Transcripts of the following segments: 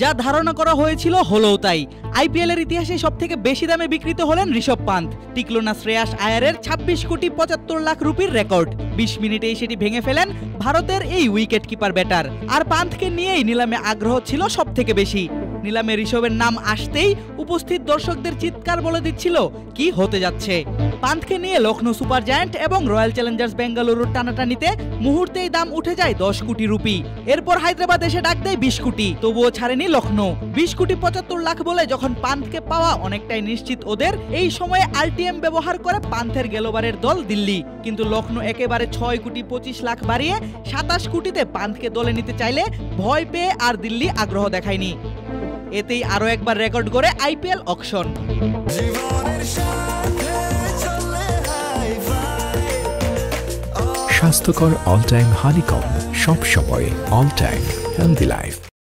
যা ধারণা করা হয়েছিল হলোও তাই। আইপিএল এর ইতিহাসে সবথেকে বেশি দামে বিক্রিত হলেন ঋষভ পান্থ। টিকলো না শ্রেয়াস আয়ারের 26 কোটি 75 লাখ রুপির রেকর্ড। 20 মিনিটেই সেটি ভেঙে ফেলেন ভারতের এই উইকেট কিপার ব্যাটার। আর পান্থকে নিয়েই নিলামে আগ্রহ ছিল সবথেকে বেশি। নিলামে ঋষভের নাম আসতেই উপস্থিত দর্শকদের চিৎকার বলে দিচ্ছিল কি হতে যাচ্ছে। পান্থকে নিয়ে লখনৌ সুপার জায়ান্ট এবং রয়্যাল চ্যালেঞ্জার্স বেঙ্গালুরুর টানাটানিতে মুহূর্তেই দাম উঠে যায় 10 কোটি রুপি। এরপর হায়দ্রাবাদ এসে ডাক দেয় 20 কোটি, তবুও ছাড়েনি লখনৌ। 20 কোটি 75 লাখ বলে যখন পান্থকে পাওয়া অনেকটাই নিশ্চিত ওদের, এই সময়ে আরটিএম ব্যবহার করে পান্থের গেলোবারের দল দিল্লি। কিন্তু লখনৌ একেবারে 6 কোটি 25 লাখ বাড়িয়ে 27 কোটিতে পান্থকে দলে নিতে চাইলে ভয় পেয়ে আর দিল্লি আগ্রহ দেখায়নি। এতেই আরো একবার রেকর্ড করে আইপিএল অকশন। স্বাস্থ্যকর অল টাইম হানিকম, সব সময় অল টাইম হেলদি লাইফ।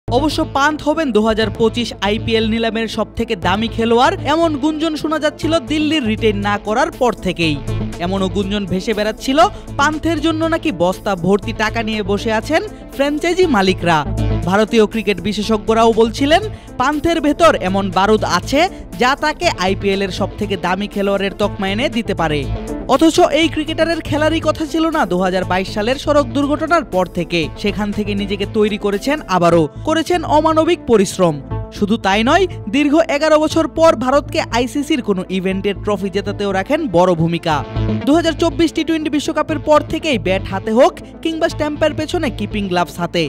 অবশ্য পান্থ হবেন 2025 আইপিএল নিলামের সবথেকে দামি খেলোয়াড়, এমন গুঞ্জন শোনা যাচ্ছিল দিল্লির রিটেইন না করার পর থেকেই। এমনও গুঞ্জন ভেসে বেড়াচ্ছিল পান্থের জন্য নাকি বস্তা ভর্তি টাকা নিয়ে বসে আছেন ফ্র্যাঞ্চাইজি মালিকরা। ভারতীয় ক্রিকেট বিশেষজ্ঞরাও বলছিলেন পান্থের ভেতর এমন বারুদ আছে যা তাকে আইপিএল এর সবথেকে দামি খেলোয়াড়ের তকমা এনে দিতে পারে। অথচ এই ক্রিকেটারের খেলারই কথা ছিল না 2022 সালের সড়ক দুর্ঘটনার পর থেকে। সেখান থেকে নিজেকে তৈরি করেছেন, আবারও করেছেন অমানবিক পরিশ্রম। শুধু তাই নয়, দীর্ঘ 11 বছর পর ভারতকে আইসিসির কোনো ইভেন্টের ট্রফি জেতাতেও রাখেন বড় ভূমিকা। 2024 টি-20 বিশ্বকাপের পর থেকেই ব্যাট হাতে হোক কিংবা স্ট্যাম্পের পেছনে কিপিং গ্লাভস হাতে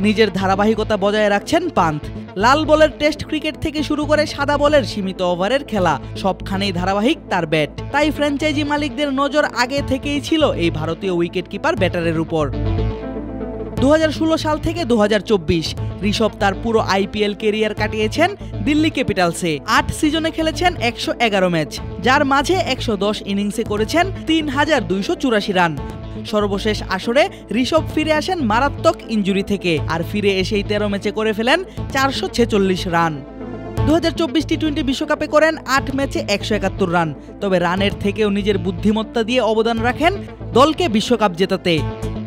নিজের ধারাবাহিকতা বজায় রাখছেন পান্থ। লাল বলের টেস্ট ক্রিকেট থেকে শুরু করে সাদা বলের সীমিত ওভারের খেলা, সবখানেই ধারাবাহিক তার ব্যাট। তাই ফ্র্যাঞ্চাইজি মালিকদের নজর আগে থেকেই ছিল এই ভারতীয় উইকেট কিপার ব্যাটারের উপর। 2016 সাল থেকে 2024 ঋষভ তার পুরো আইপিএল কেরিয়ার কাটিয়েছেন দিল্লি ক্যাপিটালসে। 8 সিজনে খেলেছেন 111 ম্যাচ, যার মাঝে 110 ইনিংসে করেছেন 3284 রান। সর্বশেষ আসরে ঋষভ ফিরে আসেন মারাত্মক ইনজুরি থেকে, আর ফিরে এসেই 13 ম্যাচে করে ফেলেন 446 রান। 2024 টি-20 বিশ্বকাপে করেন 8 ম্যাচে 171 রান। তবে রানের থেকেও নিজের বুদ্ধিমত্তা দিয়ে অবদান রাখেন দলকে বিশ্বকাপ জেতাতে।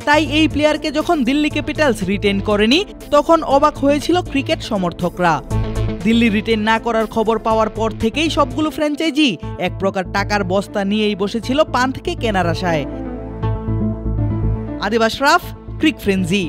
তাই এই প্লেয়ারকে যখন দিল্লি ক্যাপিটালস রিটেইন করেনি, তখন অবাক হয়েছিল ক্রিকেট সমর্থকরা। দিল্লি রিটেইন না করার খবর পাওয়ার পর থেকেই সবগুলো ফ্র্যাঞ্চাইজি এক প্রকার টাকার বস্তা নিয়েই বসেছিল পান্থকে কেনার আশায়। আদিব আশরাফ, ক্রিক ফ্রেঞ্জি।